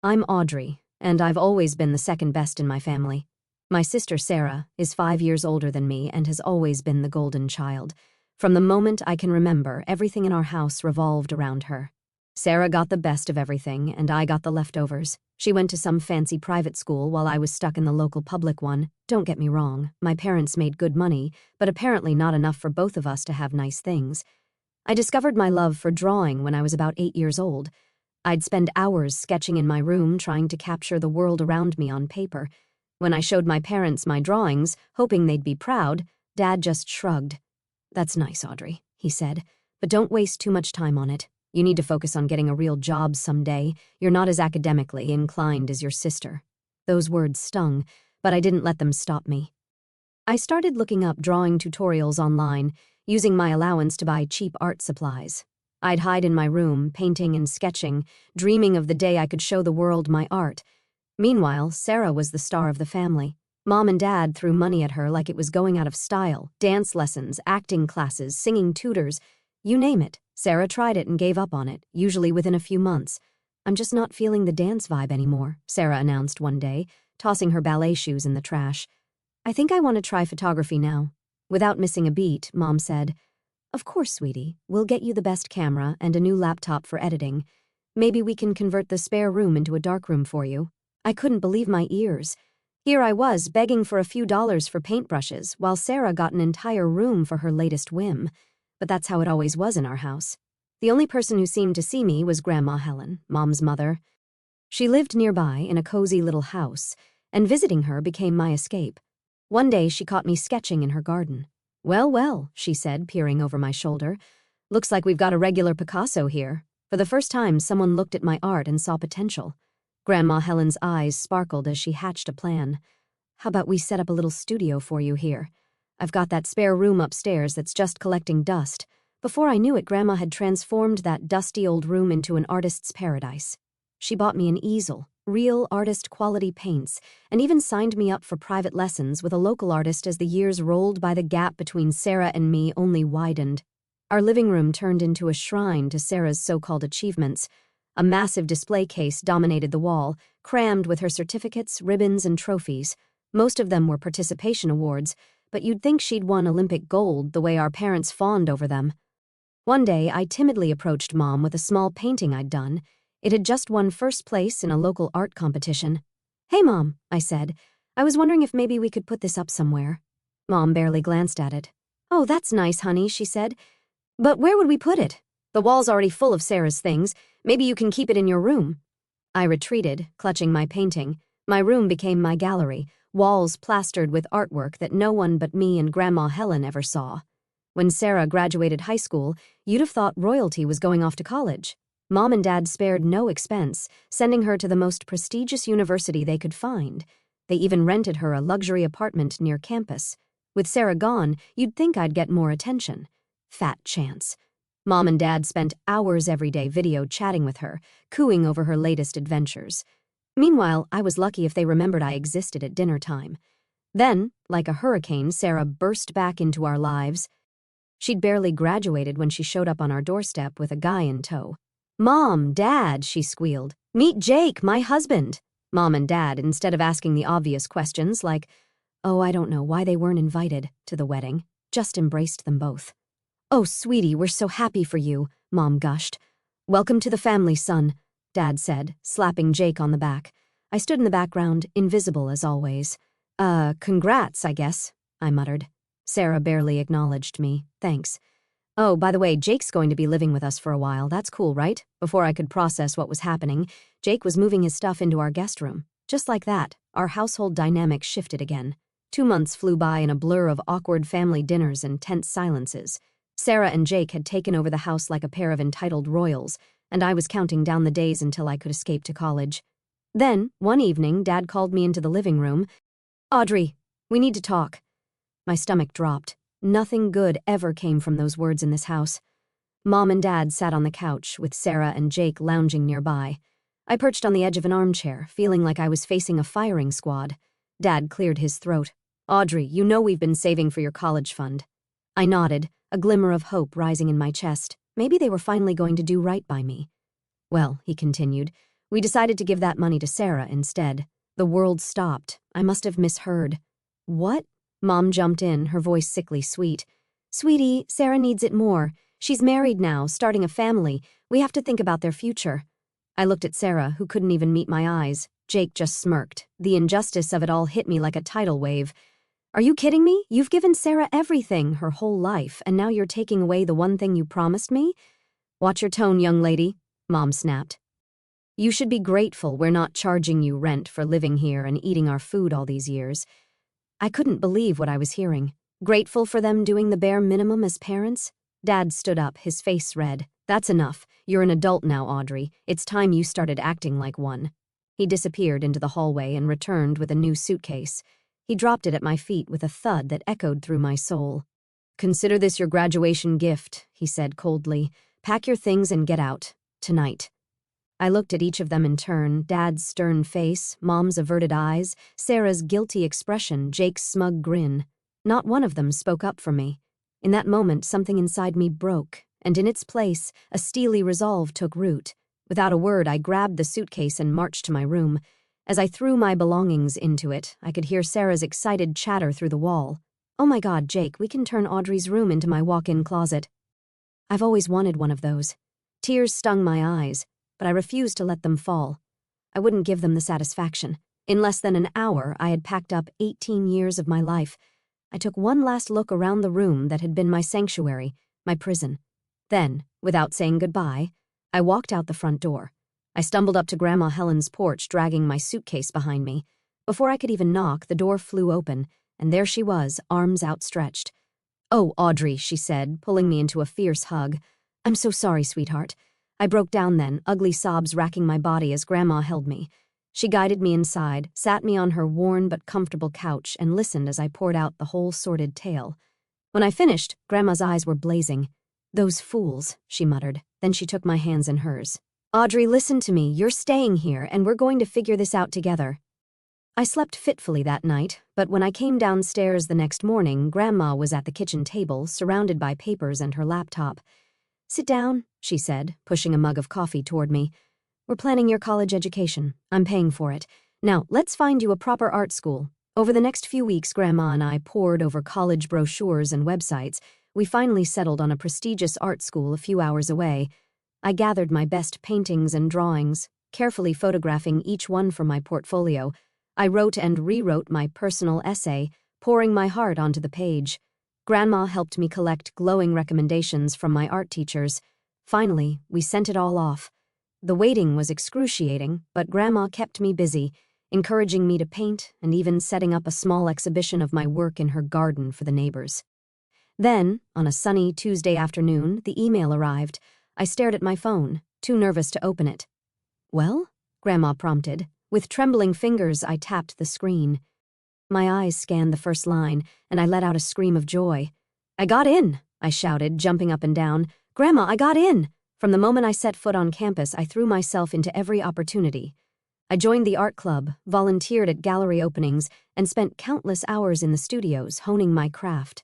I'm Audrey, and I've always been the second best in my family. My sister Sarah is 5 years older than me and has always been the golden child. From the moment I can remember, everything in our house revolved around her. Sarah got the best of everything, and I got the leftovers. She went to some fancy private school while I was stuck in the local public one. Don't get me wrong, my parents made good money, but apparently not enough for both of us to have nice things. I discovered my love for drawing when I was about 8 years old. I'd spend hours sketching in my room trying to capture the world around me on paper. When I showed my parents my drawings, hoping they'd be proud, Dad just shrugged. "That's nice, Audrey," he said, "but don't waste too much time on it. You need to focus on getting a real job someday. You're not as academically inclined as your sister." Those words stung, but I didn't let them stop me. I started looking up drawing tutorials online, using my allowance to buy cheap art supplies. I'd hide in my room, painting and sketching, dreaming of the day I could show the world my art. Meanwhile, Sarah was the star of the family. Mom and Dad threw money at her like it was going out of style. Dance lessons, acting classes, singing tutors, you name it. Sarah tried it and gave up on it, usually within a few months. "I'm just not feeling the dance vibe anymore," Sarah announced one day, tossing her ballet shoes in the trash. "I think I want to try photography now." Without missing a beat, Mom said, "Of course, sweetie. We'll get you the best camera and a new laptop for editing. Maybe we can convert the spare room into a darkroom for you." I couldn't believe my ears. Here I was, begging for a few dollars for paintbrushes, while Sarah got an entire room for her latest whim. But that's how it always was in our house. The only person who seemed to see me was Grandma Helen, Mom's mother. She lived nearby in a cozy little house, and visiting her became my escape. One day she caught me sketching in her garden. "Well, well," she said, peering over my shoulder. "Looks like we've got a regular Picasso here." For the first time, someone looked at my art and saw potential. Grandma Helen's eyes sparkled as she hatched a plan. "How about we set up a little studio for you here? I've got that spare room upstairs that's just collecting dust." Before I knew it, Grandma had transformed that dusty old room into an artist's paradise. She bought me an easel, real artist-quality paints, and even signed me up for private lessons with a local artist as the years rolled by. The gap between Sarah and me only widened. Our living room turned into a shrine to Sarah's so-called achievements. A massive display case dominated the wall, crammed with her certificates, ribbons, and trophies. Most of them were participation awards, but you'd think she'd won Olympic gold the way our parents fawned over them. One day, I timidly approached Mom with a small painting I'd done. It had just won first place in a local art competition. "Hey, Mom," I said. "I was wondering if maybe we could put this up somewhere." Mom barely glanced at it. "Oh, that's nice, honey," she said. "But where would we put it? The wall's already full of Sarah's things. Maybe you can keep it in your room." I retreated, clutching my painting. My room became my gallery, walls plastered with artwork that no one but me and Grandma Helen ever saw. When Sarah graduated high school, you'd have thought royalty was going off to college. Mom and Dad spared no expense, sending her to the most prestigious university they could find. They even rented her a luxury apartment near campus. With Sarah gone, you'd think I'd get more attention. Fat chance. Mom and Dad spent hours every day video chatting with her, cooing over her latest adventures. Meanwhile, I was lucky if they remembered I existed at dinner time. Then, like a hurricane, Sarah burst back into our lives. She'd barely graduated when she showed up on our doorstep with a guy in tow. "Mom, Dad," she squealed. "Meet Jake, my husband." Mom and Dad, instead of asking the obvious questions like, "Oh, I don't know why they weren't invited" to the wedding, just embraced them both. "Oh, sweetie, we're so happy for you," Mom gushed. "Welcome to the family, son," Dad said, slapping Jake on the back. I stood in the background, invisible as always. Congrats, I guess," I muttered. Sarah barely acknowledged me. "Thanks. Oh, by the way, Jake's going to be living with us for a while. That's cool, right?" Before I could process what was happening, Jake was moving his stuff into our guest room. Just like that, our household dynamic shifted again. 2 months flew by in a blur of awkward family dinners and tense silences. Sarah and Jake had taken over the house like a pair of entitled royals, and I was counting down the days until I could escape to college. Then, one evening, Dad called me into the living room. "Audrey, we need to talk." My stomach dropped. Nothing good ever came from those words in this house. Mom and Dad sat on the couch, with Sarah and Jake lounging nearby. I perched on the edge of an armchair, feeling like I was facing a firing squad. Dad cleared his throat. "Audrey, you know we've been saving for your college fund." I nodded, a glimmer of hope rising in my chest. Maybe they were finally going to do right by me. "Well," he continued, We decided to give that money to Sarah instead. The world stopped. I must have misheard. What? Mom jumped in, her voice sickly sweet. Sweetie, Sarah needs it more. She's married now, starting a family. We have to think about their future. I looked at Sarah, who couldn't even meet my eyes. Jake just smirked. The injustice of it all hit me like a tidal wave. Are you kidding me? You've given Sarah everything, her whole life, and now you're taking away the one thing you promised me? Watch your tone, young lady, Mom snapped. You should be grateful we're not charging you rent for living here and eating our food all these years. I couldn't believe what I was hearing. Grateful for them doing the bare minimum as parents? Dad stood up, his face red. That's enough. You're an adult now, Audrey. It's time you started acting like one. He disappeared into the hallway and returned with a new suitcase. He dropped it at my feet with a thud that echoed through my soul. Consider this your graduation gift, he said coldly. Pack your things and get out. Tonight. I looked at each of them in turn, Dad's stern face, Mom's averted eyes, Sarah's guilty expression, Jake's smug grin. Not one of them spoke up for me. In that moment, something inside me broke, and in its place, a steely resolve took root. Without a word, I grabbed the suitcase and marched to my room. As I threw my belongings into it, I could hear Sarah's excited chatter through the wall. Oh my God, Jake, we can turn Audrey's room into my walk-in closet. I've always wanted one of those. Tears stung my eyes, but I refused to let them fall. I wouldn't give them the satisfaction. In less than an hour, I had packed up 18 years of my life. I took one last look around the room that had been my sanctuary, my prison. Then, without saying goodbye, I walked out the front door. I stumbled up to Grandma Helen's porch, dragging my suitcase behind me. Before I could even knock, the door flew open, and there she was, arms outstretched. Oh, Audrey, she said, pulling me into a fierce hug. I'm so sorry, sweetheart. I broke down then, ugly sobs racking my body as Grandma held me. She guided me inside, sat me on her worn but comfortable couch, and listened as I poured out the whole sordid tale. When I finished, Grandma's eyes were blazing. Those fools, she muttered. Then she took my hands in hers. Audrey, listen to me. You're staying here, and we're going to figure this out together. I slept fitfully that night, but when I came downstairs the next morning, Grandma was at the kitchen table, surrounded by papers and her laptop. Sit down, she said, pushing a mug of coffee toward me. We're planning your college education. I'm paying for it. Now, let's find you a proper art school. Over the next few weeks, Grandma and I pored over college brochures and websites. We finally settled on a prestigious art school a few hours away. I gathered my best paintings and drawings, carefully photographing each one for my portfolio. I wrote and rewrote my personal essay, pouring my heart onto the page. Grandma helped me collect glowing recommendations from my art teachers. Finally, we sent it all off. The waiting was excruciating, but Grandma kept me busy, encouraging me to paint and even setting up a small exhibition of my work in her garden for the neighbors. Then, on a sunny Tuesday afternoon, the email arrived. I stared at my phone, too nervous to open it. Well? Grandma prompted. With trembling fingers, I tapped the screen. My eyes scanned the first line, and I let out a scream of joy. I got in, I shouted, jumping up and down. Grandma, I got in! From the moment I set foot on campus, I threw myself into every opportunity. I joined the art club, volunteered at gallery openings, and spent countless hours in the studios honing my craft.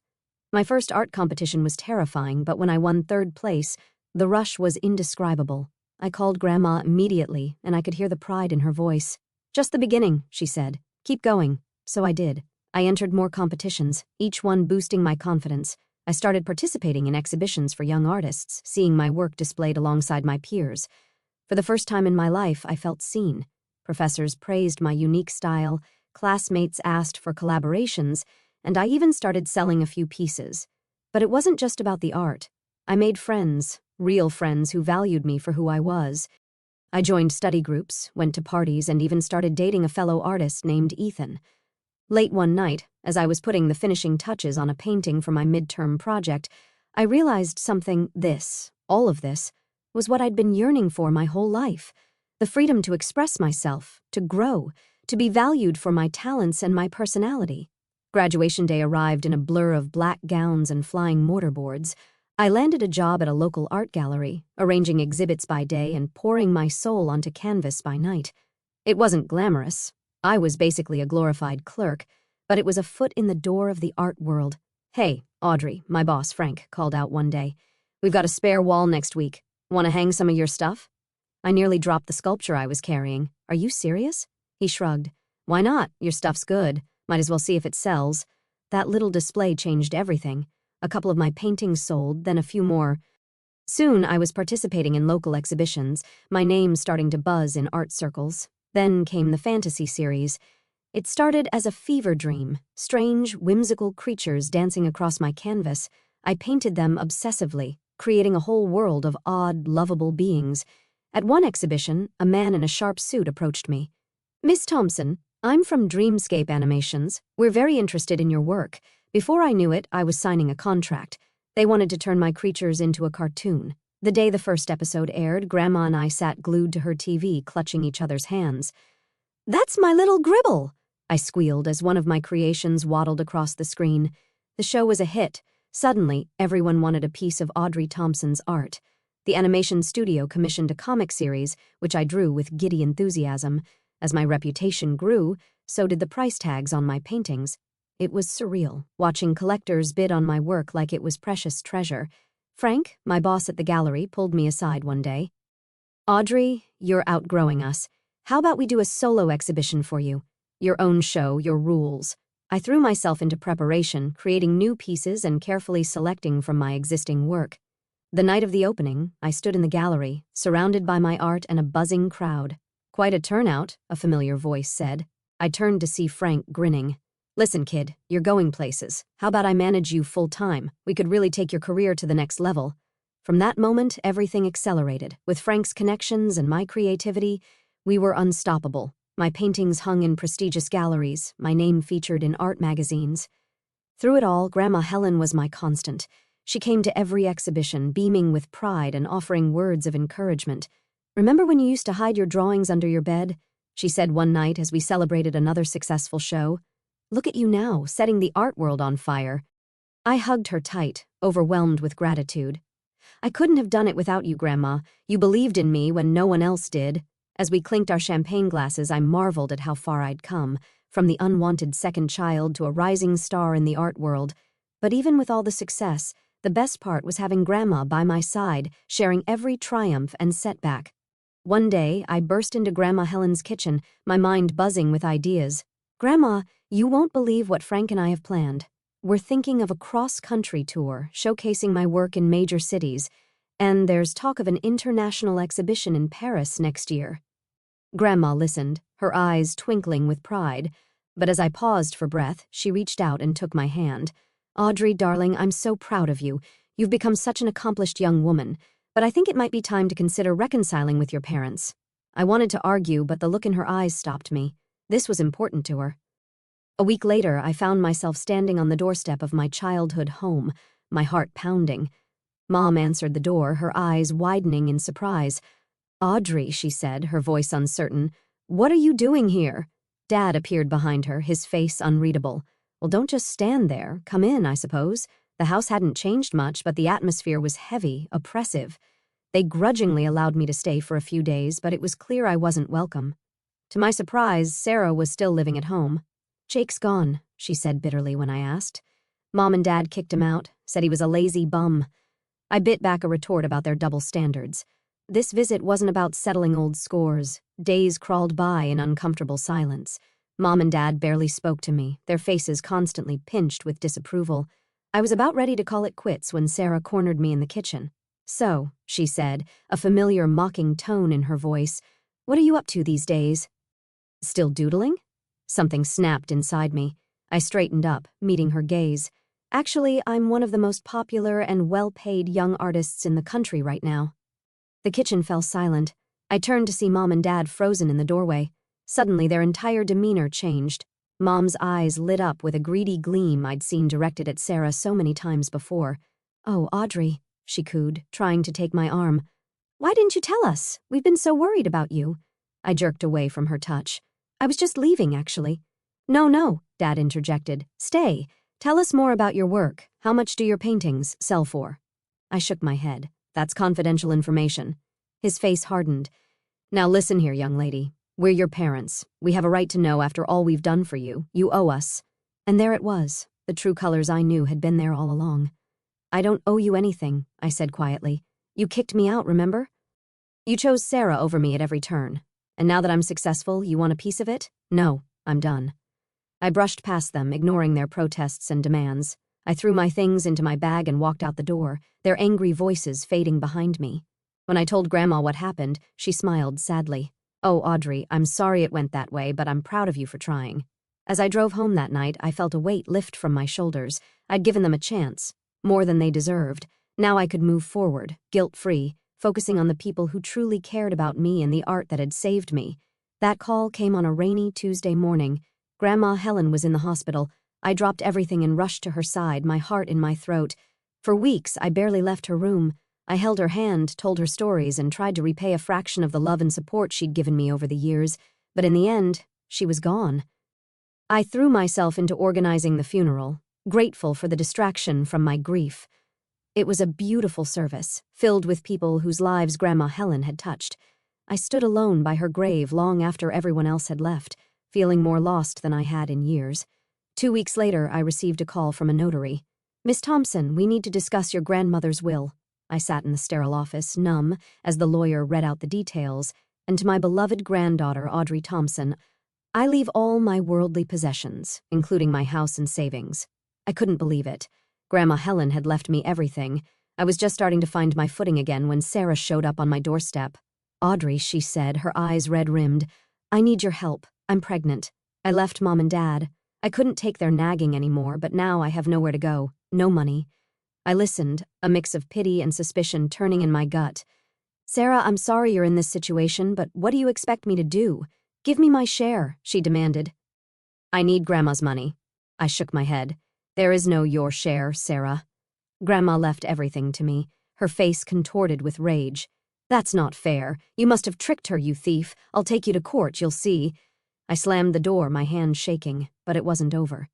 My first art competition was terrifying, but when I won third place, the rush was indescribable. I called Grandma immediately, and I could hear the pride in her voice. Just the beginning, she said. Keep going. So I did. I entered more competitions, each one boosting my confidence. I started participating in exhibitions for young artists, seeing my work displayed alongside my peers. For the first time in my life, I felt seen. Professors praised my unique style, classmates asked for collaborations, and I even started selling a few pieces. But it wasn't just about the art. I made friends, real friends who valued me for who I was. I joined study groups, went to parties, and even started dating a fellow artist named Ethan. Late one night, as I was putting the finishing touches on a painting for my midterm project, I realized something. All of this, was what I'd been yearning for my whole life. The freedom to express myself, to grow, to be valued for my talents and my personality. Graduation day arrived in a blur of black gowns and flying mortarboards. I landed a job at a local art gallery, arranging exhibits by day and pouring my soul onto canvas by night. It wasn't glamorous. I was basically a glorified clerk, but it was a foot in the door of the art world. Hey, Audrey, my boss Frank called out one day. We've got a spare wall next week. Want to hang some of your stuff? I nearly dropped the sculpture I was carrying. Are you serious? He shrugged. Why not? Your stuff's good. Might as well see if it sells. That little display changed everything. A couple of my paintings sold, then a few more. Soon I was participating in local exhibitions, my name starting to buzz in art circles. Then came the fantasy series. It started as a fever dream, strange, whimsical creatures dancing across my canvas. I painted them obsessively, creating a whole world of odd, lovable beings. At one exhibition, a man in a sharp suit approached me. Miss Thompson, I'm from Dreamscape Animations. We're very interested in your work. Before I knew it, I was signing a contract. They wanted to turn my creatures into a cartoon. The day the first episode aired, Grandma and I sat glued to her TV, clutching each other's hands. That's my little Gribble, I squealed as one of my creations waddled across the screen. The show was a hit. Suddenly, everyone wanted a piece of Audrey Thompson's art. The animation studio commissioned a comic series, which I drew with giddy enthusiasm. As my reputation grew, so did the price tags on my paintings. It was surreal, watching collectors bid on my work like it was precious treasure. Frank, my boss at the gallery, pulled me aside one day. Audrey, you're outgrowing us. How about we do a solo exhibition for you? Your own show, your rules. I threw myself into preparation, creating new pieces and carefully selecting from my existing work. The night of the opening, I stood in the gallery, surrounded by my art and a buzzing crowd. Quite a turnout, a familiar voice said. I turned to see Frank grinning. Listen, kid, you're going places. How about I manage you full-time? We could really take your career to the next level. From that moment, everything accelerated. With Frank's connections and my creativity, we were unstoppable. My paintings hung in prestigious galleries, my name featured in art magazines. Through it all, Grandma Helen was my constant. She came to every exhibition, beaming with pride and offering words of encouragement. Remember when you used to hide your drawings under your bed? She said one night as we celebrated another successful show. Look at you now, setting the art world on fire. I hugged her tight, overwhelmed with gratitude. I couldn't have done it without you, Grandma. You believed in me when no one else did. As we clinked our champagne glasses, I marveled at how far I'd come, from the unwanted second child to a rising star in the art world. But even with all the success, the best part was having Grandma by my side, sharing every triumph and setback. One day, I burst into Grandma Helen's kitchen, my mind buzzing with ideas. Grandma, you won't believe what Frank and I have planned. We're thinking of a cross-country tour, showcasing my work in major cities, and there's talk of an international exhibition in Paris next year. Grandma listened, her eyes twinkling with pride, but as I paused for breath, she reached out and took my hand. Audrey, darling, I'm so proud of you. You've become such an accomplished young woman, but I think it might be time to consider reconciling with your parents. I wanted to argue, but the look in her eyes stopped me. This was important to her. A week later, I found myself standing on the doorstep of my childhood home, my heart pounding. Mom answered the door, her eyes widening in surprise. Audrey, she said, her voice uncertain, what are you doing here? Dad appeared behind her, his face unreadable. Well, don't just stand there. Come in, I suppose. The house hadn't changed much, but the atmosphere was heavy, oppressive. They grudgingly allowed me to stay for a few days, but it was clear I wasn't welcome. To my surprise, Sarah was still living at home. Jake's gone, she said bitterly when I asked. Mom and Dad kicked him out, said he was a lazy bum. I bit back a retort about their double standards. This visit wasn't about settling old scores. Days crawled by in uncomfortable silence. Mom and Dad barely spoke to me, their faces constantly pinched with disapproval. I was about ready to call it quits when Sarah cornered me in the kitchen. So, she said, a familiar mocking tone in her voice, what are you up to these days? Still doodling? Something snapped inside me. I straightened up, meeting her gaze. Actually, I'm one of the most popular and well-paid young artists in the country right now. The kitchen fell silent. I turned to see Mom and Dad frozen in the doorway. Suddenly, their entire demeanor changed. Mom's eyes lit up with a greedy gleam I'd seen directed at Sarah so many times before. Oh, Audrey, she cooed, trying to take my arm. Why didn't you tell us? We've been so worried about you. I jerked away from her touch. I was just leaving, actually. No, Dad interjected. Stay. Tell us more about your work. How much do your paintings sell for? I shook my head. That's confidential information. His face hardened. Now listen here, young lady. We're your parents. We have a right to know after all we've done for you. You owe us. And there it was. The true colors I knew had been there all along. I don't owe you anything, I said quietly. You kicked me out, remember? You chose Sarah over me at every turn. And now that I'm successful, you want a piece of it? No, I'm done. I brushed past them, ignoring their protests and demands. I threw my things into my bag and walked out the door, their angry voices fading behind me. When I told Grandma what happened, she smiled sadly. Oh, Audrey, I'm sorry it went that way, but I'm proud of you for trying. As I drove home that night, I felt a weight lift from my shoulders. I'd given them a chance, more than they deserved. Now I could move forward, guilt-free, focusing on the people who truly cared about me and the art that had saved me. That call came on a rainy Tuesday morning. Grandma Helen was in the hospital. I dropped everything and rushed to her side, my heart in my throat. For weeks, I barely left her room. I held her hand, told her stories, and tried to repay a fraction of the love and support she'd given me over the years. But in the end, she was gone. I threw myself into organizing the funeral, grateful for the distraction from my grief. It was a beautiful service, filled with people whose lives Grandma Helen had touched. I stood alone by her grave long after everyone else had left, feeling more lost than I had in years. 2 weeks later, I received a call from a notary. Miss Thompson, we need to discuss your grandmother's will. I sat in the sterile office, numb, as the lawyer read out the details, and to my beloved granddaughter, Audrey Thompson, I leave all my worldly possessions, including my house and savings. I couldn't believe it. Grandma Helen had left me everything. I was just starting to find my footing again when Sarah showed up on my doorstep. Audrey, she said, her eyes red-rimmed, I need your help. I'm pregnant. I left Mom and Dad. I couldn't take their nagging anymore, but now I have nowhere to go, no money. I listened, a mix of pity and suspicion turning in my gut. Sarah, I'm sorry you're in this situation, but what do you expect me to do? Give me my share, she demanded. I need Grandma's money. I shook my head. There is no your share, Sarah. Grandma left everything to me, her face contorted with rage. That's not fair. You must have tricked her, you thief. I'll take you to court, you'll see. I slammed the door, my hand shaking, but it wasn't over.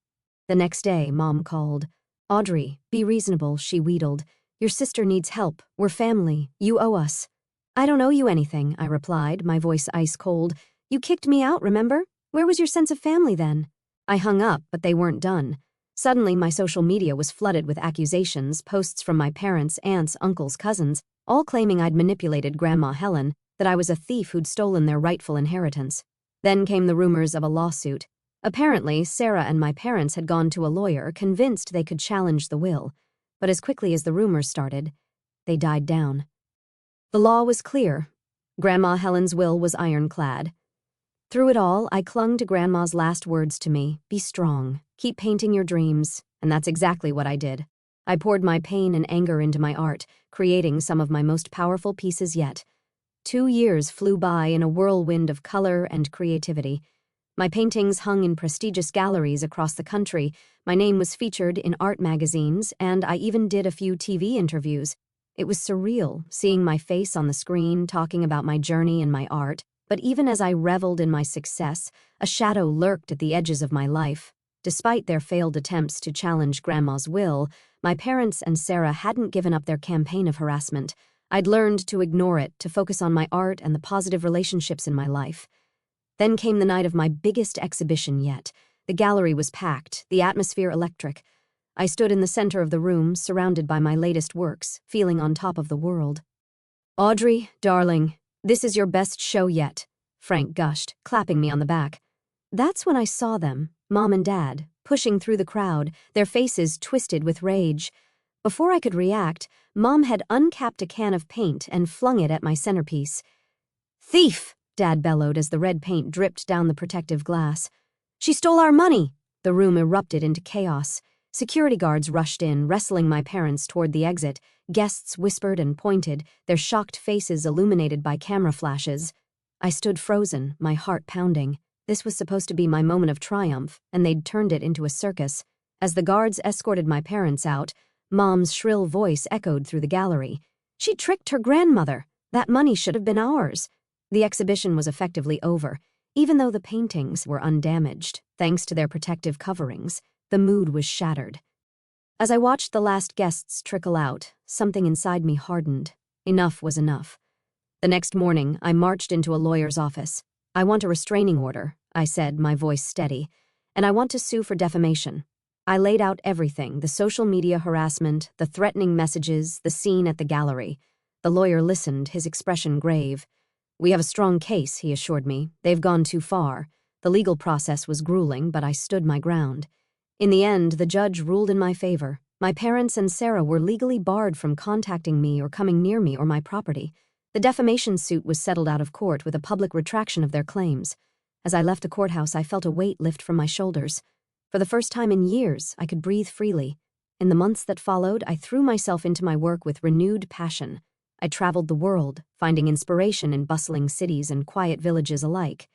The next day, Mom called. Audrey, be reasonable, she wheedled. Your sister needs help. We're family. You owe us. I don't owe you anything, I replied, my voice ice cold. You kicked me out, remember? Where was your sense of family then? I hung up, but they weren't done. Suddenly, my social media was flooded with accusations, posts from my parents, aunts, uncles, cousins, all claiming I'd manipulated Grandma Helen, that I was a thief who'd stolen their rightful inheritance. Then came the rumors of a lawsuit. Apparently, Sarah and my parents had gone to a lawyer, convinced they could challenge the will. But as quickly as the rumors started, they died down. The law was clear. Grandma Helen's will was ironclad. Through it all, I clung to Grandma's last words to me, be strong, keep painting your dreams, and that's exactly what I did. I poured my pain and anger into my art, creating some of my most powerful pieces yet. 2 years flew by in a whirlwind of color and creativity. My paintings hung in prestigious galleries across the country, my name was featured in art magazines, and I even did a few TV interviews. It was surreal, seeing my face on the screen, talking about my journey and my art. But even as I reveled in my success, a shadow lurked at the edges of my life. Despite their failed attempts to challenge Grandma's will, my parents and Sarah hadn't given up their campaign of harassment. I'd learned to ignore it, to focus on my art and the positive relationships in my life. Then came the night of my biggest exhibition yet. The gallery was packed, the atmosphere electric. I stood in the center of the room, surrounded by my latest works, feeling on top of the world. Audrey, darling, this is your best show yet, Frank gushed, clapping me on the back. That's when I saw them, Mom and Dad, pushing through the crowd, their faces twisted with rage. Before I could react, Mom had uncapped a can of paint and flung it at my centerpiece. Thief! Dad bellowed as the red paint dripped down the protective glass. She stole our money! The room erupted into chaos. Security guards rushed in, wrestling my parents toward the exit. Guests whispered and pointed, their shocked faces illuminated by camera flashes. I stood frozen, my heart pounding. This was supposed to be my moment of triumph, and they'd turned it into a circus. As the guards escorted my parents out, Mom's shrill voice echoed through the gallery. She tricked her grandmother. That money should have been ours. The exhibition was effectively over. Even though the paintings were undamaged, thanks to their protective coverings, the mood was shattered. As I watched the last guests trickle out, something inside me hardened. Enough was enough. The next morning, I marched into a lawyer's office. I want a restraining order, I said, my voice steady, and I want to sue for defamation. I laid out everything, the social media harassment, the threatening messages, the scene at the gallery. The lawyer listened, his expression grave. "We have a strong case," he assured me. "They've gone too far." The legal process was grueling, but I stood my ground. In the end, the judge ruled in my favor. My parents and Sarah were legally barred from contacting me or coming near me or my property. The defamation suit was settled out of court with a public retraction of their claims. As I left the courthouse, I felt a weight lift from my shoulders. For the first time in years, I could breathe freely. In the months that followed, I threw myself into my work with renewed passion. I traveled the world, finding inspiration in bustling cities and quiet villages alike.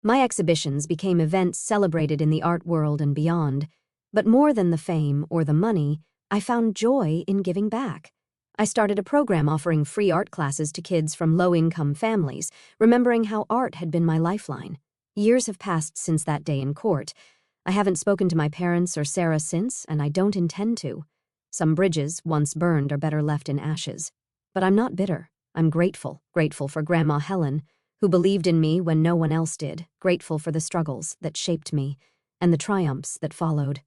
My exhibitions became events celebrated in the art world and beyond. But more than the fame or the money, I found joy in giving back. I started a program offering free art classes to kids from low-income families, remembering how art had been my lifeline. Years have passed since that day in court. I haven't spoken to my parents or Sarah since, and I don't intend to. Some bridges, once burned, are better left in ashes. But I'm not bitter. I'm grateful for Grandma Helen, who believed in me when no one else did, grateful for the struggles that shaped me, and the triumphs that followed.